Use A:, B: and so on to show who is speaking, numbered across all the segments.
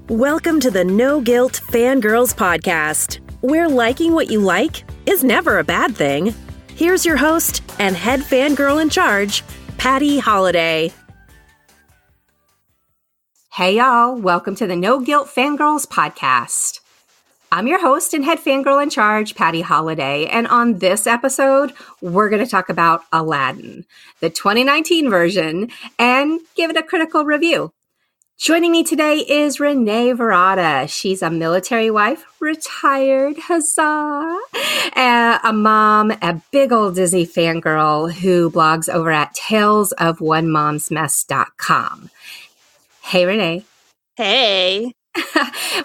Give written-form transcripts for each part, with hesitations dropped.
A: Welcome to the No-Guilt Fangirls podcast, where liking what you like is never a bad thing. Here's your host and head fangirl in charge, Patty Holliday.
B: Hey y'all, welcome to the No-Guilt Fangirls podcast. I'm your host and head fangirl in charge, Patty Holliday, and on this episode, we're going to talk about Aladdin, the 2019 version, and give it a critical review. Joining me today is Renee Virata. She's a military wife, retired, huzzah, a mom, a big old Disney fangirl who blogs over at talesofOneMomsMess.com. Hey, Renee.
A: Hey.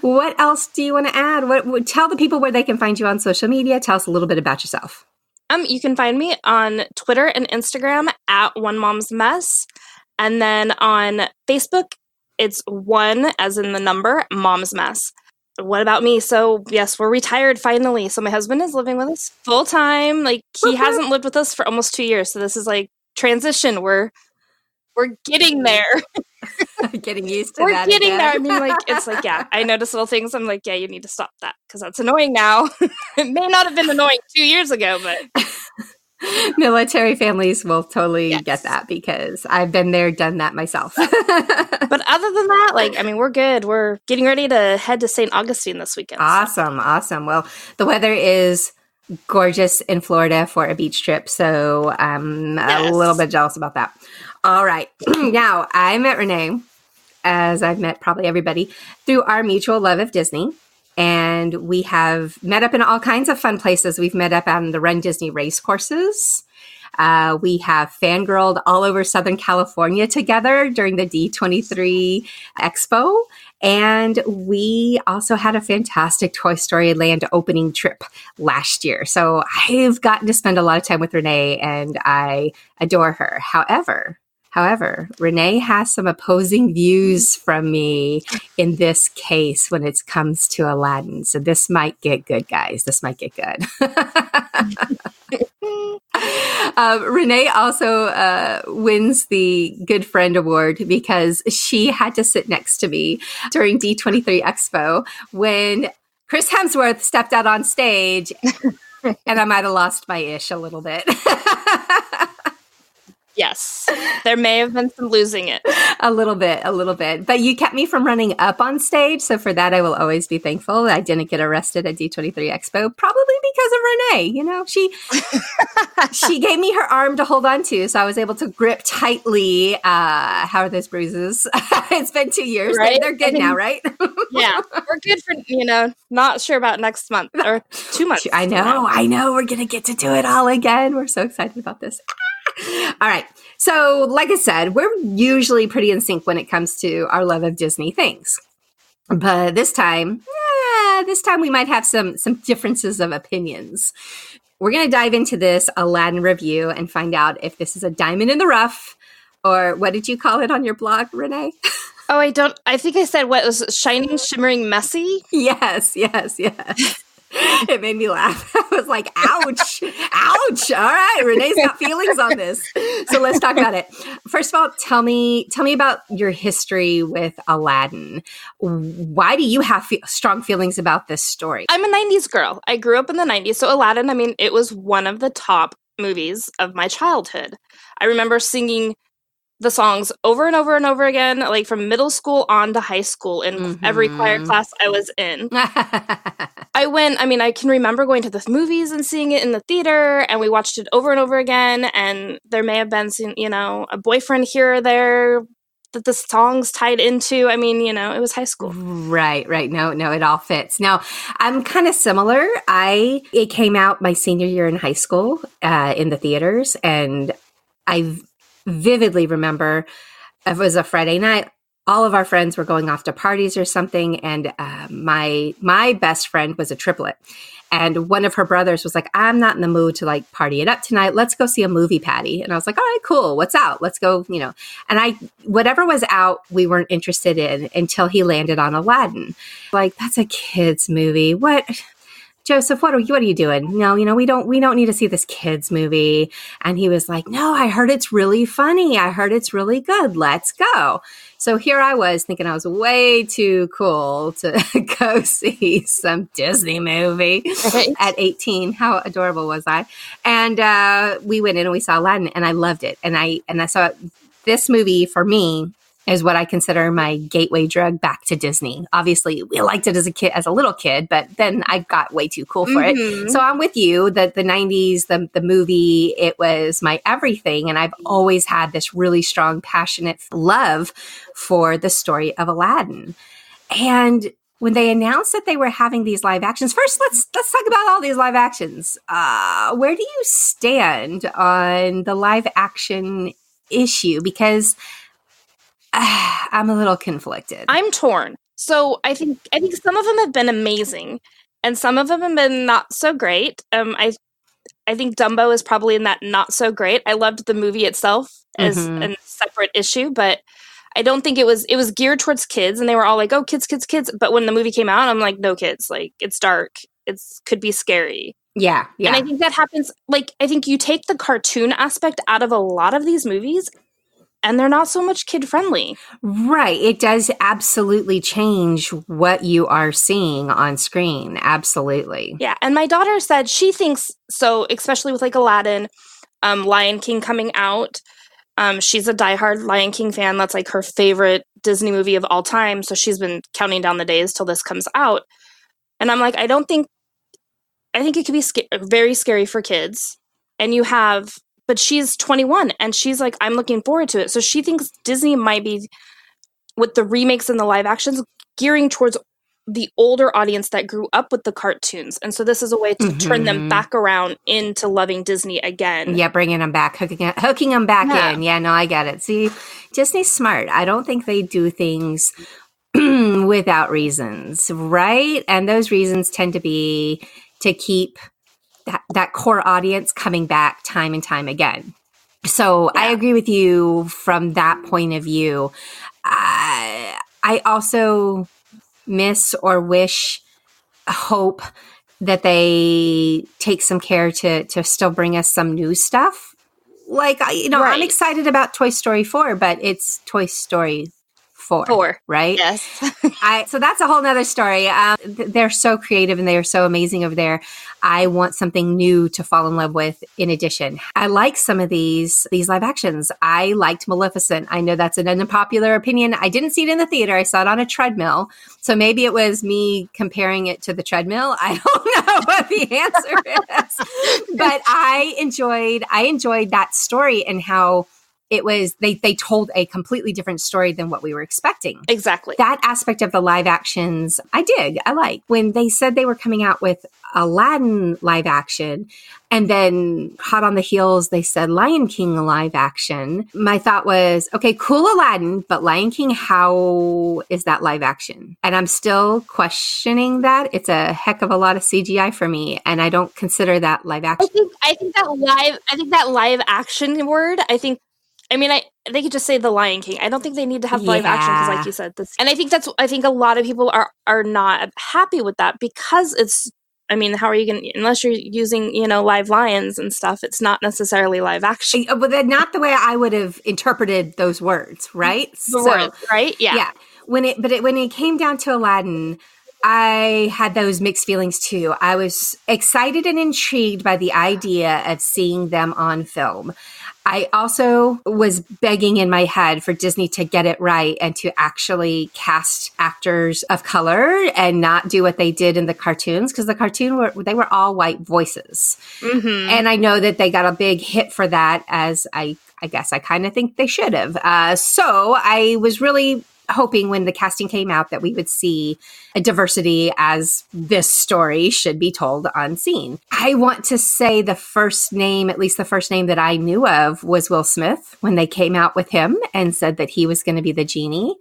B: What else do you want to add? Tell the people where they can find you on social media. Tell us a little bit about yourself.
C: You can find me on Twitter and Instagram at One Mom's Mess. And then on Facebook, it's one as in the number, Mom's Mess. What about me? So yes, we're retired finally. So my husband is living with us full time. Like he hasn't lived with us for almost 2 years. So this is like transition. We're getting there.
B: Getting used to
C: We're
B: that.
C: We're getting
B: again.
C: there. I mean, like, it's like, yeah, I notice little things. I'm like, yeah, you need to stop that because that's annoying now. It may not have been annoying 2 years ago, but.
B: Military families will totally get that because I've been there, done that myself.
C: But other than that, like, I mean, we're good. We're getting ready to head to St. Augustine this weekend.
B: Awesome. Well, the weather is gorgeous in Florida for a beach trip. So I'm a little bit jealous about that. All right. Now, I met Renee, as I've met probably everybody, through our mutual love of Disney. And we have met up in all kinds of fun places. We've met up on the Run Disney race courses. We have fangirled all over Southern California together during the D23 Expo. And we also had a fantastic Toy Story Land opening trip last year. So I've gotten to spend a lot of time with Renee and I adore her. However, Renee has some opposing views from me in this case when it comes to Aladdin. So this might get good, guys. This might get good. Renee also wins the Good Friend Award because she had to sit next to me during D23 Expo when Chris Hemsworth stepped out on stage and I might have lost my ish a little bit.
C: Yes, there may have been some losing it.
B: A little bit. But you kept me from running up on stage. So for that, I will always be thankful. I didn't get arrested at D23 Expo, probably because of Renee. You know, she gave me her arm to hold on to. So I was able to grip tightly. How are those bruises? It's been 2 years. Right? They're good now, right?
C: Yeah, we're good for, not sure about next month or 2 months.
B: I know. We're going to get to do it all again. We're so excited about this. All right. So, like I said, we're usually pretty in sync when it comes to our love of Disney things. But this time we might have some differences of opinions. We're going to dive into this Aladdin review and find out if this is a diamond in the rough, or what did you call it on your blog, Renee?
C: Oh, I think I said what was shining, shimmering, messy?
B: Yes. It made me laugh. I was like, ouch. All right, Renee's got feelings on this. So let's talk about it. First of all, tell me about your history with Aladdin. Why do you have strong feelings about this story?
C: I'm a 90s girl. I grew up in the 90s. So Aladdin, I mean, it was one of the top movies of my childhood. I remember singing the songs over and over and over again, like from middle school on to high school in every choir class I was in. I can remember going to the movies and seeing it in the theater, and we watched it over and over again, and there may have been, a boyfriend here or there that the songs tied into. I mean, it was high school.
B: Right. No, it all fits. Now, I'm kind of similar. It came out my senior year in high school in the theaters, and I vividly remember it was a Friday night. All of our friends were going off to parties or something. And my best friend was a triplet. And one of her brothers was like, I'm not in the mood to like party it up tonight. Let's go see a movie, Patty. And I was like, all right, cool. What's out? Let's go, And whatever was out, we weren't interested in until he landed on Aladdin. Like, that's a kid's movie. What? Joseph, what are you doing? No, we don't need to see this kids movie. And he was like, no, I heard it's really funny. I heard it's really good. Let's go. So here I was thinking I was way too cool to go see some Disney movie at 18. How adorable was I? And we went in and we saw Aladdin, and I loved it. And I saw this movie for me is what I consider my gateway drug back to Disney. Obviously, we liked it as a little kid, but then I got way too cool for it. So I'm with you that the 90s, the movie, it was my everything. And I've always had this really strong, passionate love for the story of Aladdin. And when they announced that they were having these live actions, first, let's talk about all these live actions. Where do you stand on the live action issue? Because I'm a little conflicted.
C: I'm torn. So I think some of them have been amazing, and some of them have been not so great. I think Dumbo is probably in that not so great. I loved the movie itself as a separate issue, but I don't think it was geared towards kids, and they were all like, "Oh, kids, kids, kids." But when the movie came out, I'm like, "No kids. Like, it's dark. Could be scary."
B: Yeah.
C: And I think that happens. Like, I think you take the cartoon aspect out of a lot of these movies, and they're not so much kid-friendly.
B: Right. It does absolutely change what you are seeing on screen. Absolutely.
C: Yeah. And my daughter said she thinks, so especially with like Aladdin, Lion King coming out, she's a diehard Lion King fan. That's like her favorite Disney movie of all time. So she's been counting down the days till this comes out. And I'm like, I think it could be very scary for kids. And but she's 21 and she's like, I'm looking forward to it. So she thinks Disney might be, with the remakes and the live actions, gearing towards the older audience that grew up with the cartoons. And so this is a way to turn them back around into loving Disney again.
B: Yeah, bringing them back, hooking them back in. Yeah, no, I get it. See, Disney's smart. I don't think they do things without reasons, right? And those reasons tend to be to keep that core audience coming back time and time again. So I agree with you from that point of view. I also miss or hope that they take some care to still bring us some new stuff. Like, I'm excited about Toy Story 4, but it's Toy Story 4, right?
C: Yes.
B: So that's a whole nother story. They're so creative and they are so amazing over there. I want something new to fall in love with in addition. I like some of these live actions. I liked Maleficent. I know that's an unpopular opinion. I didn't see it in the theater. I saw it on a treadmill. So maybe it was me comparing it to the treadmill. I don't know what the answer is. But I enjoyed that story and how it was, they told a completely different story than what we were expecting.
C: Exactly.
B: That aspect of the live actions, I dig. I like. When they said they were coming out with Aladdin live action, and then hot on the heels, they said Lion King live action. My thought was, okay, cool Aladdin, but Lion King, how is that live action? And I'm still questioning that. It's a heck of a lot of CGI for me, and I don't consider that live action.
C: I think that live action word, they could just say the Lion King. I don't think they need to have live action because, like you said, and I think a lot of people are not happy with that because it's. How are you going to, unless you're using, live lions and stuff, it's not necessarily live action.
B: But not the way I would have interpreted those words, right?
C: Words, right? Yeah.
B: Yeah. When it came down to Aladdin, I had those mixed feelings too. I was excited and intrigued by the idea of seeing them on film. I also was begging in my head for Disney to get it right and to actually cast actors of color and not do what they did in the cartoons, because the cartoon they were all white voices. Mm-hmm. And I know that they got a big hit for that, as I guess I kind of think they should have. So I was really hoping when the casting came out that we would see a diversity as this story should be told on scene. I want to say at least the first name that I knew of was Will Smith when they came out with him and said that he was going to be the genie.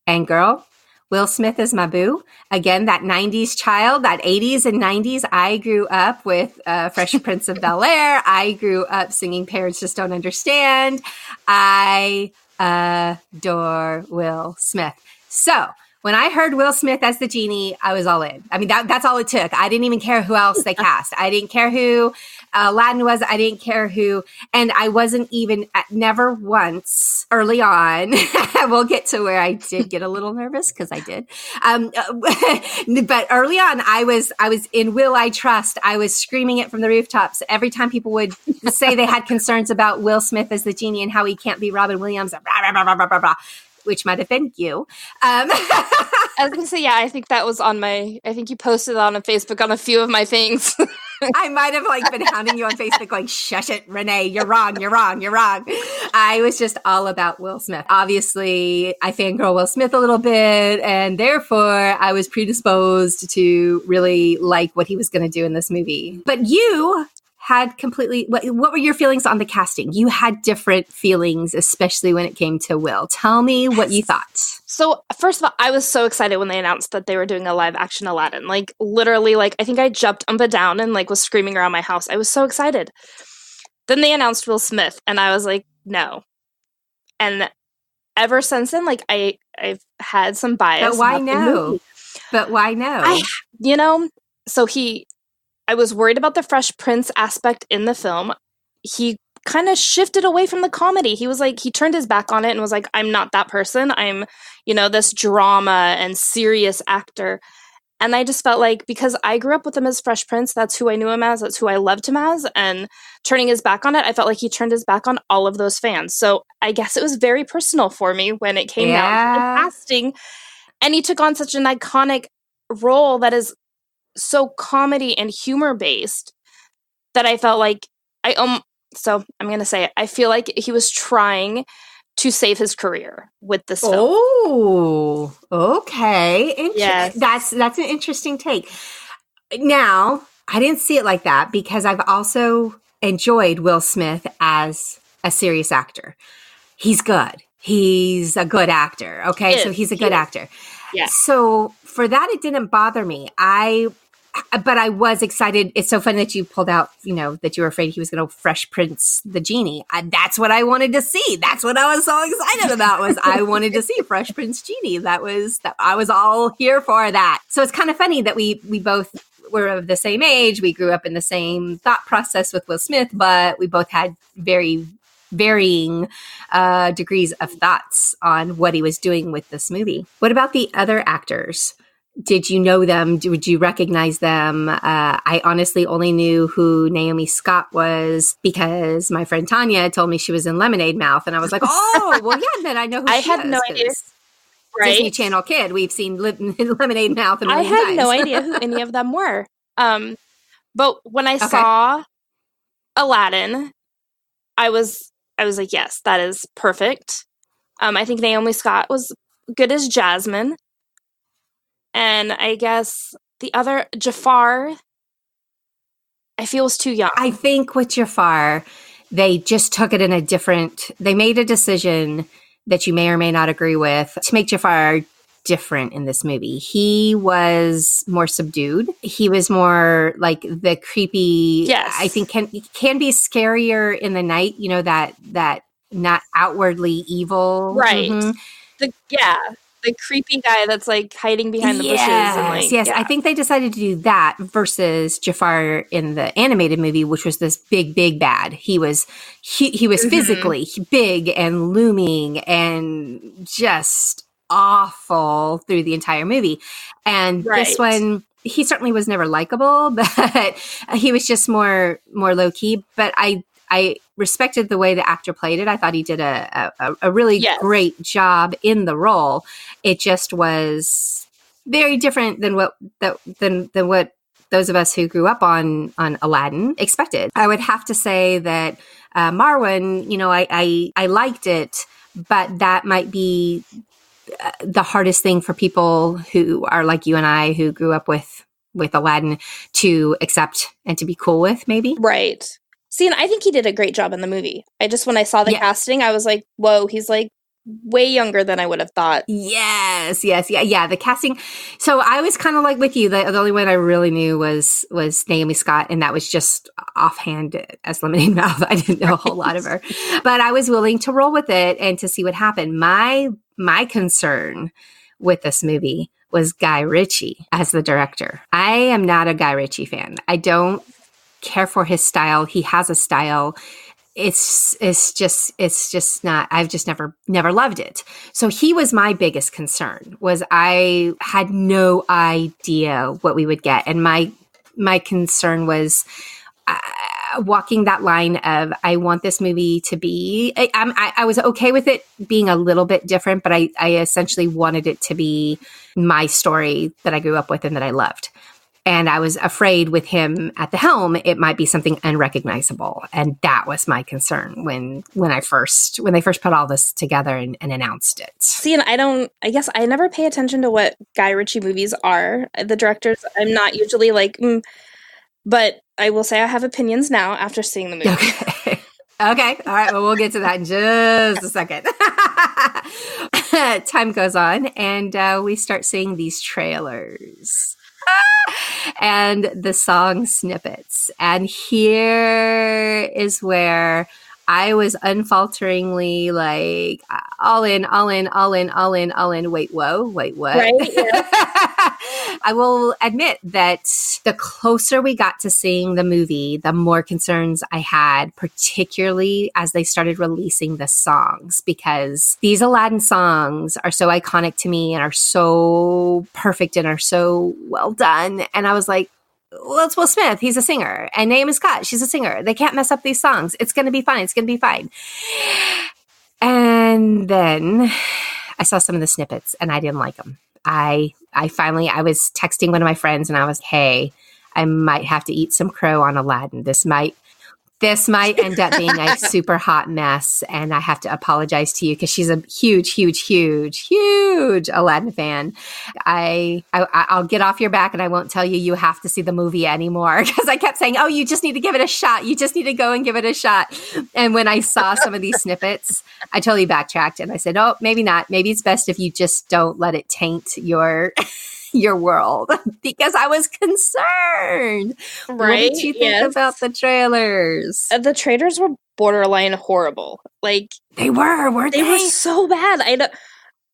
B: And girl, Will Smith is my boo. Again, that 90s child, that 80s and 90s. I grew up with Fresh Prince of Bel-Air. I grew up singing Parents Just Don't Understand. I adore Will Smith. So When I heard Will Smith as the genie, I was all in. I mean, that's all it took. I didn't even care who else they cast. I didn't care who Aladdin was. I didn't care who. And I wasn't even, never once early on. We'll get to where I did get a little nervous because I did. But early on, I was in Will I Trust. I was screaming it from the rooftops. Every time people would say they had concerns about Will Smith as the genie and how he can't be Robin Williams, blah, blah, blah, blah, blah, blah, which might have been you.
C: I was going to say, yeah, I think that was I think you posted on Facebook on a few of my things.
B: I might have been hounding you on Facebook going, shush it, Renee, you're wrong. I was just all about Will Smith. Obviously, I fangirl Will Smith a little bit, and therefore I was predisposed to really like what he was going to do in this movie. But you had completely, what were your feelings on the casting? You had different feelings, especially when it came to Will. Tell me what you thought.
C: So first of all, I was so excited when they announced that they were doing a live action Aladdin. Literally, I think I jumped up and down and was screaming around my house. I was so excited. Then they announced Will Smith and I was like, no. And ever since then, I've had some bias.
B: But why no?
C: I was worried about the Fresh Prince aspect in the film. He kind of shifted away from the comedy. He was he turned his back on it and was like, I'm not that person. I'm, this drama and serious actor. And I just felt because I grew up with him as Fresh Prince, that's who I knew him as, that's who I loved him as. And turning his back on it, I felt like he turned his back on all of those fans. So I guess it was very personal for me when it came down to the casting. And he took on such an iconic role that is so comedy and humor based that I felt so I'm going to say it. I feel like he was trying to save his career with this film.
B: Oh, okay.
C: Yes.
B: That's an interesting take. Now, I didn't see it like that because I've also enjoyed Will Smith as a serious actor. He's good. He's a good actor. Okay. So he's a good actor.
C: Yeah.
B: So for that, it didn't bother me. But I was excited. It's so funny that you pulled out, that you were afraid he was going to Fresh Prince the Genie. That's what I wanted to see. That's what I was so excited about was I wanted to see Fresh Prince Genie. I was all here for that. So it's kind of funny that we both were of the same age. We grew up in the same thought process with Will Smith, but we both had very varying degrees of thoughts on what he was doing with this movie. What about the other actors? Did you know them? Would you recognize them? I honestly only knew who Naomi Scott was because my friend Tanya told me she was in Lemonade Mouth. And I was like, oh, well, yeah, then I know who she is.
C: I had no idea. Right?
B: Disney Channel kid. We've seen Lemonade Mouth a million
C: times. I had
B: times.
C: no idea who any of them were. But when I saw Aladdin, I was like, yes, that is perfect. I think Naomi Scott was good as Jasmine. And I guess the other, Jafar, I feel was too young.
B: I think with Jafar, they just took it in they made a decision that you may or may not agree with to make Jafar different in this movie. He was more subdued. He was more like the creepy,
C: yes.
B: I think can be scarier in the night, that not outwardly evil.
C: Right. Mm-hmm. The creepy guy that's hiding behind the bushes. And
B: yes. I think they decided to do that versus Jafar in the animated movie, which was this big, big bad. He was physically big and looming and just awful through the entire movie. And this one, he certainly was never likable, but he was just more low key. But I respected the way the actor played it. I thought he did a really great job in the role. It just was very different than what those of us who grew up on Aladdin expected. I would have to say that Marwan, I liked it, but that might be the hardest thing for people who are like you and I, who grew up with Aladdin, to accept and to be cool with, maybe.
C: Right. See, and I think he did a great job in the movie. When I saw the casting, I was like, whoa, he's way younger than I would have thought.
B: Yes. Yeah. The casting. So I was kind of with you. The only one I really knew was Naomi Scott. And that was just offhand as Lemonade Mouth. I didn't know a whole lot of her, but I was willing to roll with it and to see what happened. My concern with this movie was Guy Ritchie as the director. I am not a Guy Ritchie fan. I don't care for his style. He has a style. It's just not, I've just never loved it. So he was my biggest concern, was I had no idea what we would get. And my concern was walking that line of, I want this movie to be, I was okay with it being a little bit different, but I essentially wanted it to be my story that I grew up with and that I loved. And I was afraid with him at the helm, it might be something unrecognizable. And that was my concern when they first put all this together and announced it.
C: See, and I guess I never pay attention to what Guy Ritchie movies are. The directors, I'm not usually like, but I will say I have opinions now after seeing the movie.
B: Okay. All right. Well, we'll get to that in just a second. Time goes on and we start seeing these trailers. And the song snippets. And here is where I was unfalteringly like, all in. Wait, whoa, wait, what?
C: Right, yeah.
B: I will admit that the closer we got to seeing the movie, the more concerns I had, particularly as they started releasing the songs, because these Aladdin songs are so iconic to me and are so perfect and are so well done. And I was like, well, it's Will Smith. He's a singer. And Naomi Scott, she's a singer. They can't mess up these songs. It's going to be fine. It's going to be fine. And then I saw some of the snippets and I didn't like them. I was texting one of my friends and I was, hey, I might have to eat some crow on Aladdin. This might end up being a super hot mess, and I have to apologize to you because she's a huge Aladdin fan. I'll get off your back and I won't tell you have to see the movie anymore, because I kept saying, oh, you just need to give it a shot. You just need to go and give it a shot. And when I saw some of these snippets, I totally backtracked and I said, oh, maybe not. Maybe it's best if you just don't let it taint your world, because I was concerned.
C: Right?
B: What did you think about the trailers?
C: The trailers were borderline horrible. Like,
B: they were
C: so bad.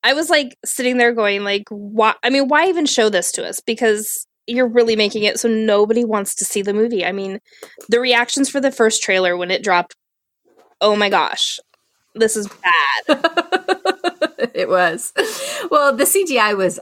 C: I was like sitting there going like, why? I mean, why even show this to us? Because you're really making it so nobody wants to see the movie. I mean, the reactions for the first trailer when it dropped, oh my gosh, this is bad.
B: It was. Well, the CGI was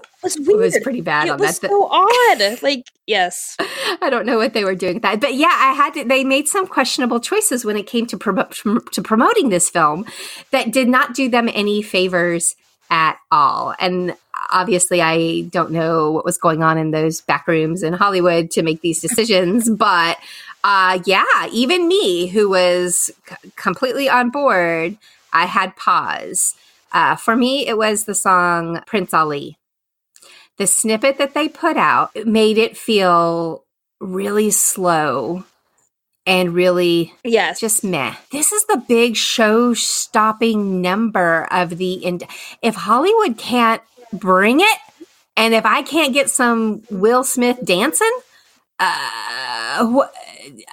B: pretty bad on that.
C: It was so odd. Like, yes.
B: I don't know what they were doing with that. But yeah, they made some questionable choices when it came to promoting this film that did not do them any favors at all. And obviously, I don't know what was going on in those back rooms in Hollywood to make these decisions. But yeah, even me, who was completely on board, I had pause. For me, it was the song Prince Ali. The snippet that they put out made it feel really slow and really just meh. This is the big show-stopping number of if Hollywood can't bring it, and if I can't get some Will Smith dancing,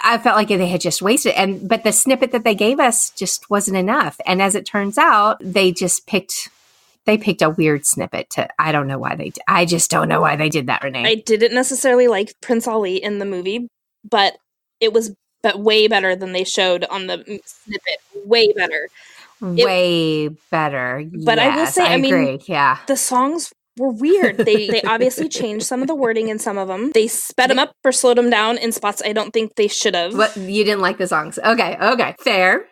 B: I felt like they had just wasted it. But the snippet that they gave us just wasn't enough. And as it turns out, they picked a weird snippet I don't know why I just don't know why they did that, Renee.
C: I didn't necessarily like Prince Ali in the movie, but it was way better than they showed on the snippet. Way better.
B: Way better.
C: But yes, I will say, I mean, agree.
B: Yeah.
C: The songs were weird. They obviously changed some of the wording in some of them. They sped them up or slowed them down in spots I don't think they should have.
B: But you didn't like the songs. Okay. Fair.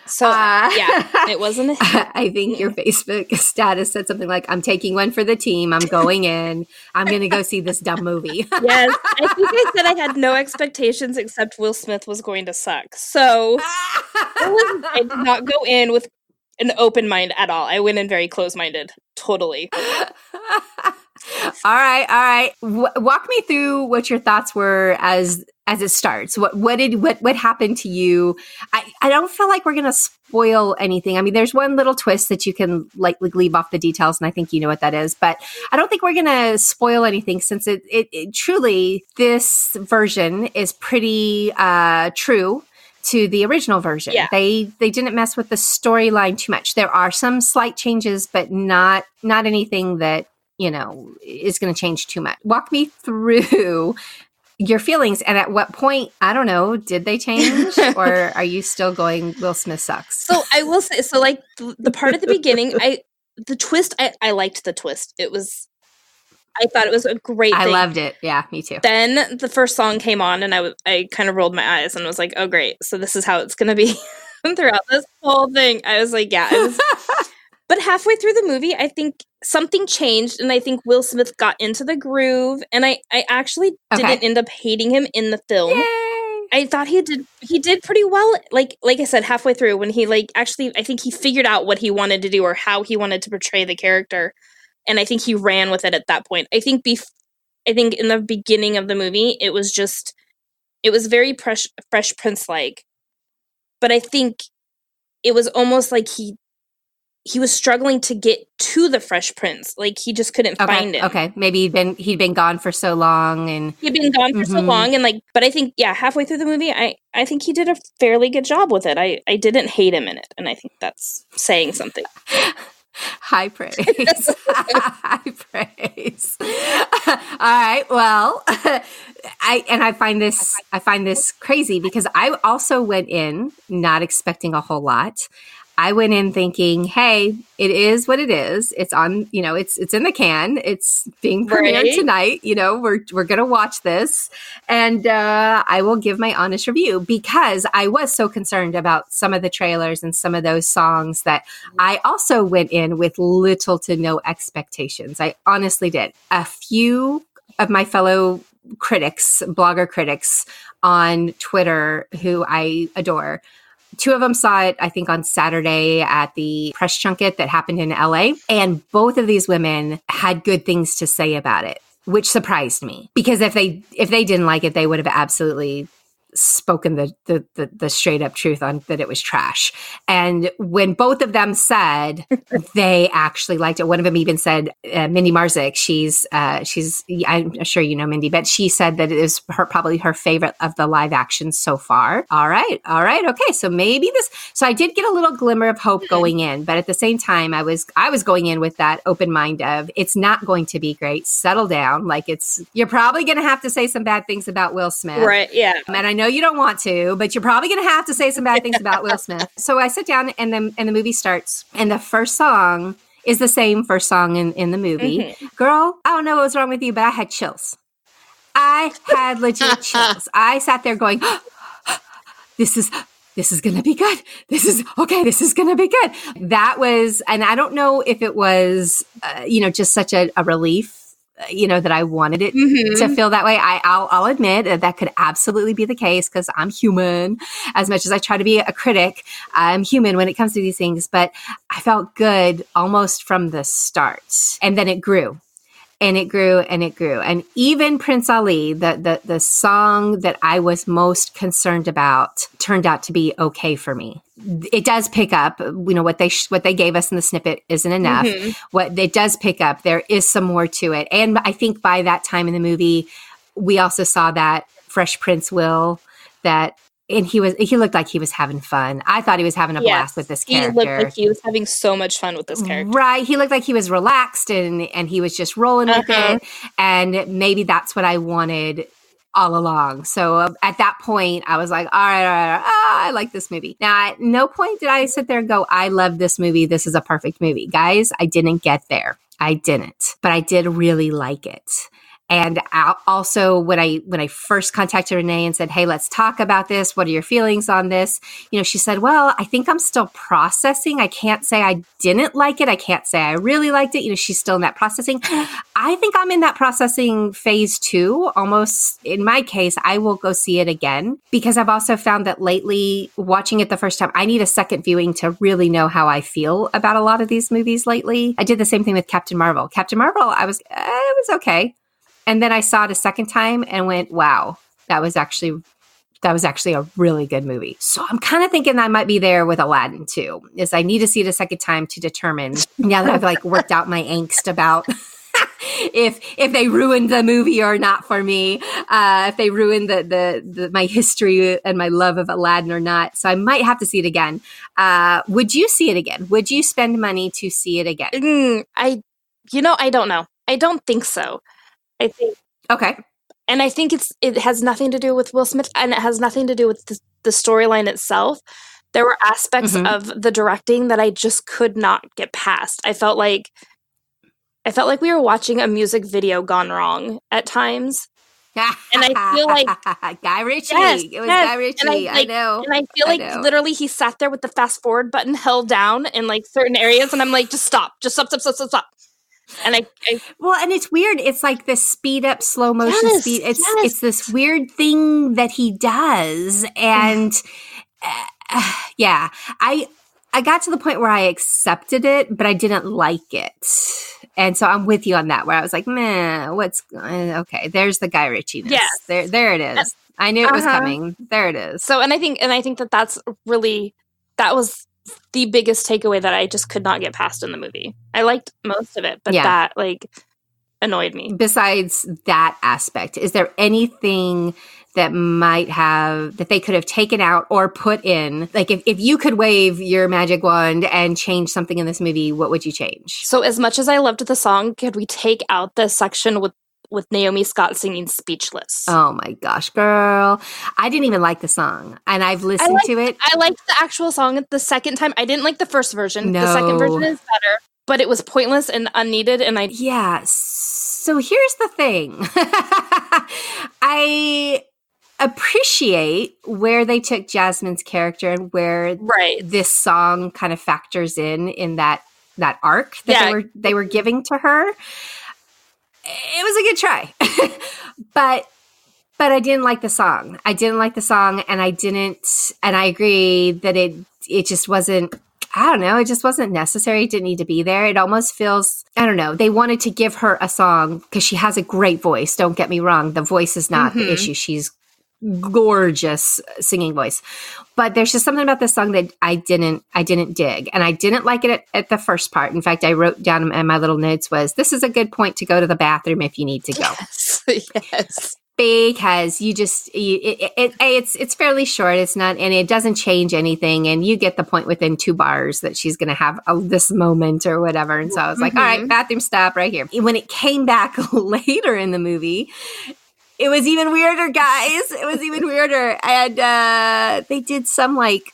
C: So, yeah, it wasn't.
B: I think your Facebook status said something like, I'm taking one for the team. I'm going in. I'm going to go see this dumb movie.
C: Yes. I think I said I had no expectations except Will Smith was going to suck. So I did not go in with an open mind at all. I went in very close-minded. Totally.
B: All right. Walk me through what your thoughts were as it starts. What happened to you? I don't feel like we're going to spoil anything. I mean, there's one little twist that you can likely leave off the details, and I think you know what that is. But I don't think we're going to spoil anything, since it truly, this version is pretty true to the original version.
C: Yeah.
B: They didn't mess with the storyline too much. There are some slight changes, but not anything that is going to change too much. Walk me through your feelings, and at what point, I don't know, did they change, or are you still going, Will Smith sucks?
C: So I will say, like the part at the beginning, the twist, I liked the twist. I thought it was a great thing.
B: I loved it. Yeah, me too.
C: Then the first song came on, and I kind of rolled my eyes and was like, oh great, so this is how it's going to be throughout this whole thing. I was like, yeah. But halfway through the movie, I think something changed, and I think Will Smith got into the groove, and I actually didn't end up hating him in the film.
B: Yay!
C: I thought he did pretty well. Like I said, halfway through, when he I think he figured out what he wanted to do or how he wanted to portray the character, and I think he ran with it at that point. I think in the beginning of the movie, it was very Fresh Prince like, but I think it was almost like he was struggling to get to the Fresh Prince. Like he just couldn't find him.
B: Okay. Maybe he'd been gone for so long, and
C: he'd been gone for so long, and but I think halfway through the movie, I think he did a fairly good job with it. I didn't hate him in it, and I think that's saying something.
B: High praise. High praise. All right. Well, I find this crazy because I also went in not expecting a whole lot. I went in thinking, hey, it is what it is. It's on, it's in the can. It's being premiered tonight. We're going to watch this, and I will give my honest review because I was so concerned about some of the trailers and some of those songs that I also went in with little to no expectations. I honestly did. A few of my fellow blogger critics on Twitter, who I adore, two of them saw it, I think, on Saturday at the press junket that happened in LA. And both of these women had good things to say about it, which surprised me. Because if they didn't like it, they would have absolutely spoken the straight up truth on that it was trash. And when both of them said they actually liked it, one of them even said, Mindy Marzik, she's I'm sure you know Mindy, but she said that it is probably her favorite of the live action so far. All right. Okay. So maybe so I did get a little glimmer of hope going in, but at the same time, I was going in with that open mind of it's not going to be great. Settle down. You're probably going to have to say some bad things about Will Smith.
C: Right. Yeah.
B: And I know you don't want to, but you're probably going to have to say some bad things about Will Smith. So I sit down and the movie starts, and the first song is the same first song in the movie. Mm-hmm. Girl, I don't know what was wrong with you, but I had chills. I had legit chills. I sat there going, this is going to be good. This is going to be good. That was, and I don't know if it was, just such a relief, that I wanted it to feel that way. I'll admit that could absolutely be the case because I'm human. As much as I try to be a critic, I'm human when it comes to these things. But I felt good almost from the start. And then it grew. And it grew and it grew. And even Prince Ali, the song that I was most concerned about, turned out to be okay for me. It does pick up, what they gave us in the snippet isn't enough. Mm-hmm. What it does pick up, there is some more to it. And I think by that time in the movie, we also saw that Fresh Prince Will, and he looked like he was having fun. I thought he was having a blast with this character.
C: He looked like he was having so much fun with this character.
B: Right. He looked like he was relaxed and he was just rolling with it. And maybe that's what I wanted all along. So at that point, I was like, all right. I like this movie. Now, at no point did I sit there and go, I love this movie. This is a perfect movie. Guys, I didn't get there. I didn't. But I did really like it. And also, when I first contacted Renee and said, hey, let's talk about this. What are your feelings on this? She said, well, I think I'm still processing. I can't say I didn't like it. I can't say I really liked it. She's still in that processing. I think I'm in that processing phase too. Almost in my case, I will go see it again because I've also found that lately watching it the first time, I need a second viewing to really know how I feel about a lot of these movies lately. I did the same thing with Captain Marvel. Captain Marvel, it was okay. And then I saw it a second time and went, wow, that was actually a really good movie. So I'm kind of thinking I might be there with Aladdin too, is I need to see it a second time to determine, now that I've worked out my angst about if they ruined the movie or not for me, if they ruined my history and my love of Aladdin or not. So I might have to see it again. Would you see it again? Would you spend money to see it again?
C: I don't know. I don't think so. I think
B: Okay.
C: And I think it has nothing to do with Will Smith, and it has nothing to do with the storyline itself. There were aspects of the directing that I just could not get past. I felt like we were watching a music video gone wrong at times. And I feel like
B: Guy Ritchie.
C: Yes,
B: It was
C: yes.
B: Guy Ritchie. I know.
C: And I feel like literally he sat there with the fast forward button held down in like certain areas, and I'm like, just stop. And
B: and it's weird. It's like this speed up, slow motion speed. It's this weird thing that he does, and I got to the point where I accepted it, but I didn't like it. And so I'm with you on that, where I was like, man, okay, there's the Guy Ritchie-ness.
C: Yes.
B: There it is. I knew it was coming. There it is.
C: So, and I think that was the biggest takeaway that I just could not get past in the movie. I liked most of it, but that like annoyed me.
B: Besides that aspect, is there anything that they could have taken out or put in? Like if you could wave your magic wand and change something in this movie, what would you change?
C: So as much as I loved the song, could we take out the section with Naomi Scott singing Speechless?
B: Oh my gosh, girl. I didn't even like the song, and I've listened to it.
C: I liked the actual song the second time. I didn't like the first version.
B: No.
C: The second version is better, but it was pointless and unneeded, and
B: Yeah, so here's the thing. I appreciate where they took Jasmine's character and where this song kind of factors in that arc that they were giving to her. It was a good try, but I didn't like the song. And I agree that it just wasn't, I don't know, it just wasn't necessary. It didn't need to be there. It almost feels, I don't know, they wanted to give her a song because she has a great voice. Don't get me wrong. The voice is not the issue. She's gorgeous singing voice, but there's just something about this song that I didn't dig, and I didn't like it at the first part. In fact, I wrote down in my little notes this is a good point to go to the bathroom if you need to go.
C: Yes.
B: Because it's fairly short. It's not, and it doesn't change anything, and you get the point within 2 bars that she's going to have this moment or whatever. And so I was like, all right, bathroom stop right here. When it came back later in the movie, it was even weirder, guys. It was even weirder. And they did some, like,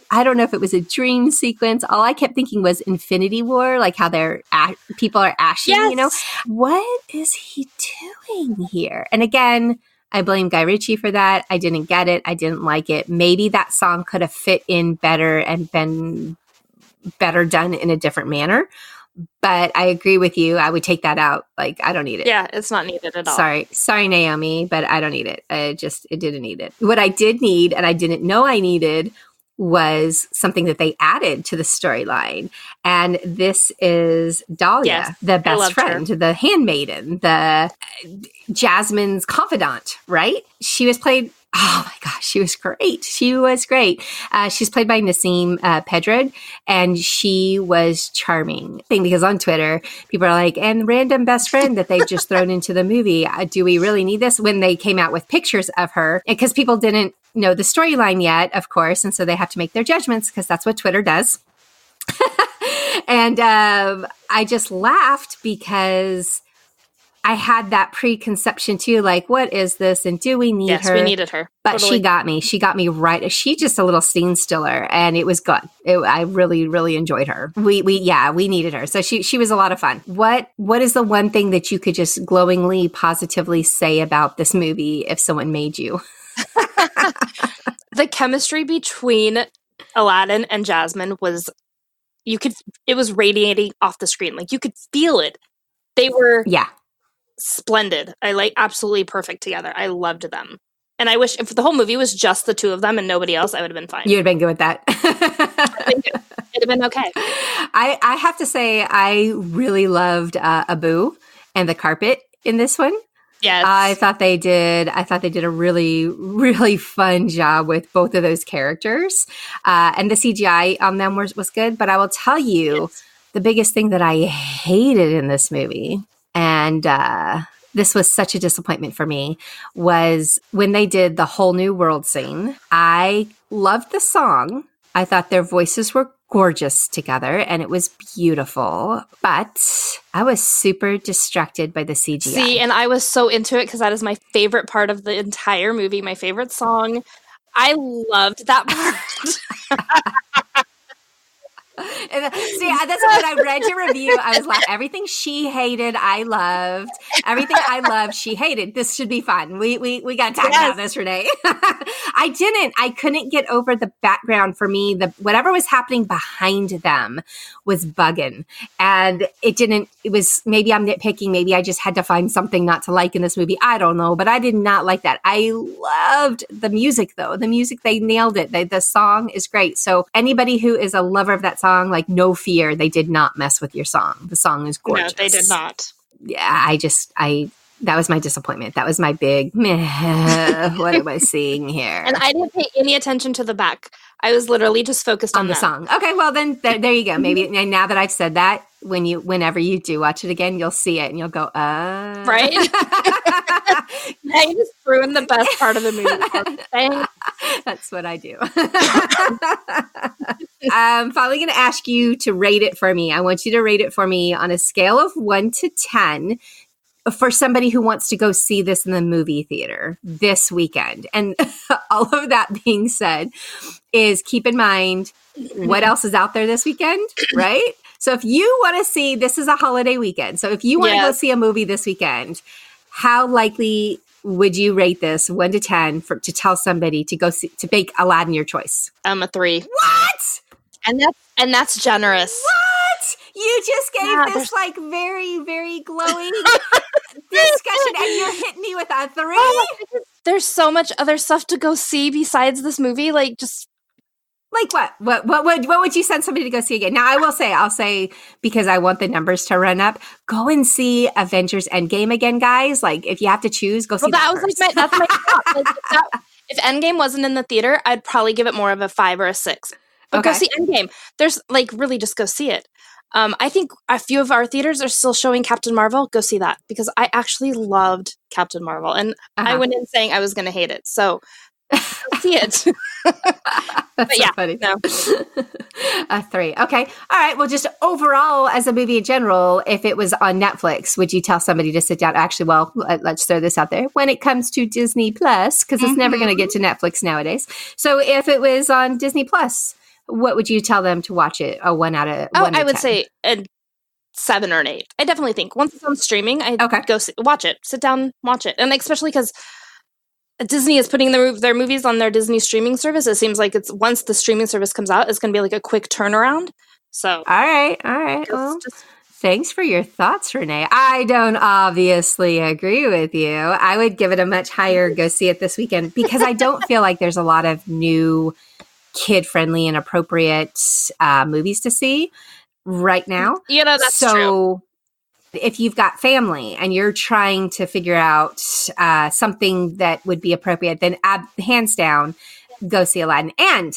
B: I don't know if it was a dream sequence. All I kept thinking was Infinity War, like how people are ashing, you know? What is he doing here? And again, I blame Guy Ritchie for that. I didn't get it. I didn't like it. Maybe that song could have fit in better and been better done in a different manner. But I agree with you. I would take that out. Like, I don't need it.
C: Yeah, it's not needed at all.
B: Sorry, Naomi, but I don't need it. It didn't need it. What I did need, and I didn't know I needed, was something that they added to the storyline. And this is Dahlia, the best friend, the handmaiden, the Jasmine's confidant, right? She was played... Oh my gosh, she was great. She's played by Nasim Pedrad, and she was charming. Because on Twitter, people are like, and random best friend that they've just thrown into the movie. Do we really need this? When they came out with pictures of her, because people didn't know the storyline yet, of course, and so they have to make their judgments because that's what Twitter does. And I just laughed because I had that preconception too, like, what is this? And do we need her?
C: Yes, we needed her.
B: But totally. She got me right. She's just a little scene stiller, and it was good. I really, really enjoyed her. We needed her. So she was a lot of fun. What is the one thing that you could just glowingly, positively say about this movie if someone made you?
C: The chemistry between Aladdin and Jasmine it was radiating off the screen. Like, you could feel it. They were splendid. Absolutely perfect together. I loved them. And I wish if the whole movie was just the two of them and nobody else, I would have been fine.
B: You would have been good with that.
C: I think it would have been okay.
B: I have to say, I really loved Abu and the carpet in this one.
C: Yes.
B: I thought they did a really, really fun job with both of those characters. And the CGI on them was good. But I will tell you, the biggest thing that I hated in this movie, and this was such a disappointment for me, was when they did the Whole New World scene. I loved the song. I thought their voices were gorgeous together and it was beautiful, but I was super distracted by the CGI.
C: See, and I was so into it because that is my favorite part of the entire movie, my favorite song. I loved that part.
B: See, that's when I read your review. I was like, everything she hated, I loved. Everything I loved, she hated. This should be fun. We got to talk about this, Renee. I couldn't get over the background for me. Whatever was happening behind them was bugging. And it was, maybe I'm nitpicking. Maybe I just had to find something not to like in this movie. I don't know, but I did not like that. I loved the music though. The music, they nailed it. The song is great. So anybody who is a lover of that song, like no fear, they did not mess with your song. The song is gorgeous.
C: No, they did not.
B: Yeah, that was my disappointment. That was my big meh. What am I seeing here?
C: And I didn't pay any attention to the back. I was literally just focused on
B: the song. Okay, well then there you go. Maybe now that I've said that, whenever you do watch it again, you'll see it and you'll go,
C: right? I just ruined the best part of the movie.
B: That's what I do. I'm finally going to ask you to rate it for me. I want you to rate it for me on a scale of 1 to 10 for somebody who wants to go see this in the movie theater this weekend. And all of that being said is keep in mind what else is out there this weekend, right? So if you want to see, this is a holiday weekend. So if you want to go see a movie this weekend, how likely would you rate this 1 to 10 to tell somebody to go see, to make Aladdin your choice?
C: I'm a 3.
B: What?
C: And that's generous.
B: What? You just gave this like very, very glowing discussion and you're hitting me with a 3?
C: There's so much other stuff to go see besides this movie. Like just
B: like what would you send somebody to go see again? Now I'll say because I want the numbers to run up, go and see Avengers Endgame again, guys. Like if you have to choose, go see that first.
C: That's my thought. Like, if Endgame wasn't in the theater, I'd probably give it more of a 5 or a 6. But go see Endgame. There's like really just go see it. I think a few of our theaters are still showing Captain Marvel. Go see that because I actually loved Captain Marvel and I went in saying I was going to hate it. So go see it.
B: That's so funny.
C: No.
B: A 3. Okay. All right. Well, just overall as a movie in general, if it was on Netflix, would you tell somebody to sit down? Actually, well, let's throw this out there. When it comes to Disney Plus, because it's never going to get to Netflix nowadays. So if it was on Disney Plus, what would you tell them to watch it? A 1 out of 1
C: I would say a 7 or an 8. I definitely think once it's on streaming, I'd go watch it. Sit down, watch it. And especially because Disney is putting their movies on their Disney streaming service. It seems like it's once the streaming service comes out, it's going to be like a quick turnaround. So,
B: all right. Well, thanks for your thoughts, Renee. I don't obviously agree with you. I would give it a much higher go see it this weekend because I don't feel like there's a lot of new kid-friendly and appropriate movies to see right now.
C: You know, that's true.
B: If you've got family and you're trying to figure out something that would be appropriate, then hands down, go see Aladdin. And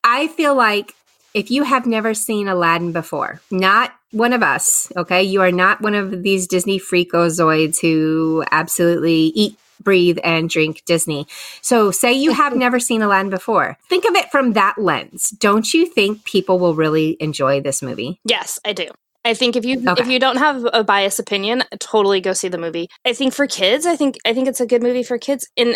B: I feel like if you have never seen Aladdin before, not one of us, okay? You are not one of these Disney freakazoids who absolutely eat, breathe, and drink Disney. So say you have never seen Aladdin before. Think of it from that lens. Don't you think people will really enjoy this movie?
C: Yes, I do. I think if you don't have a biased opinion, totally go see the movie. I think for kids, I think it's a good movie for kids in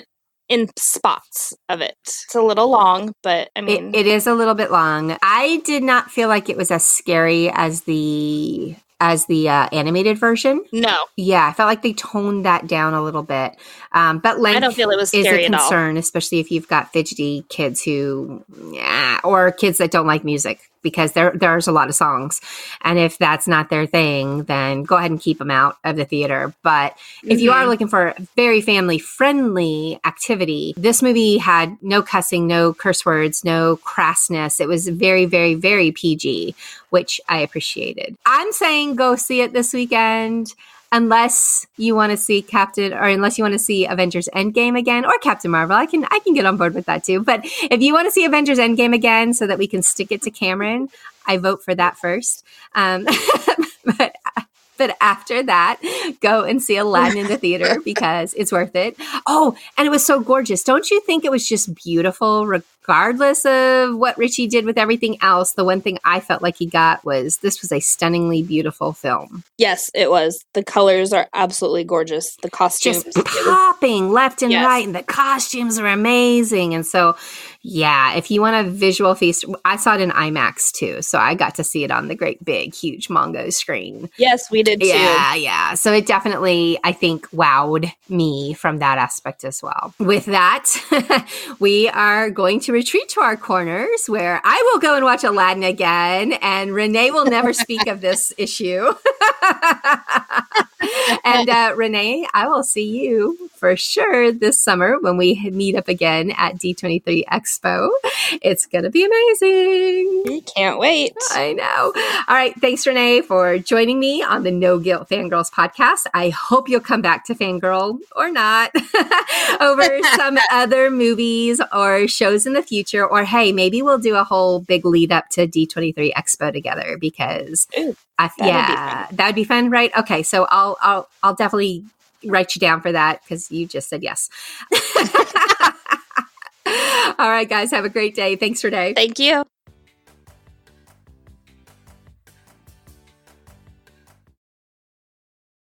C: spots of it. It's a little long, but I mean
B: it is a little bit long. I did not feel like it was as scary as the animated version.
C: No.
B: Yeah, I felt like they toned that down a little bit. But length
C: I don't feel it was scary
B: is a concern, especially if you've got fidgety kids or kids that don't like music, because there's a lot of songs. And if that's not their thing, then go ahead and keep them out of the theater. But if you are looking for a very family-friendly activity, this movie had no cussing, no curse words, no crassness. It was very, very, very PG, which I appreciated. I'm saying go see it this weekend. Unless you want to see unless you want to see Avengers Endgame again or Captain Marvel, I can get on board with that too. But if you want to see Avengers Endgame again so that we can stick it to Cameron, I vote for that first. But after that, go and see Aladdin in the theater because it's worth it. Oh, and it was so gorgeous. Don't you think it was just beautiful regardless of what Richie did with everything else, the one thing I felt like he got was this was a stunningly beautiful film.
C: Yes, it was. The colors are absolutely gorgeous. The costumes.
B: Just popping left and
C: Yes.
B: right, and the costumes are amazing. And so, yeah, if you want a visual feast, I saw it in IMAX too. So I got to see it on the great big, huge Mongo screen.
C: Yes, we did too.
B: Yeah. So it definitely, I think, wowed me from that aspect as well. With that, we are going to retreat to our corners where I will go and watch Aladdin again, and Renee will never speak of this issue. And Renee, I will see you for sure this summer when we meet up again at D23 Expo. It's going to be amazing.
C: Can't wait.
B: I know. All right. Thanks, Renee, for joining me on the No Guilt Fangirls podcast. I hope you'll come back to Fangirl or not over some other movies or shows in the future. Or, hey, maybe we'll do a whole big lead up to D23 Expo together because that would be fun, right? Okay. So I'll definitely write you down for that because you just said yes. All right, guys. Have a great day. Thanks, Renee.
C: Thank you.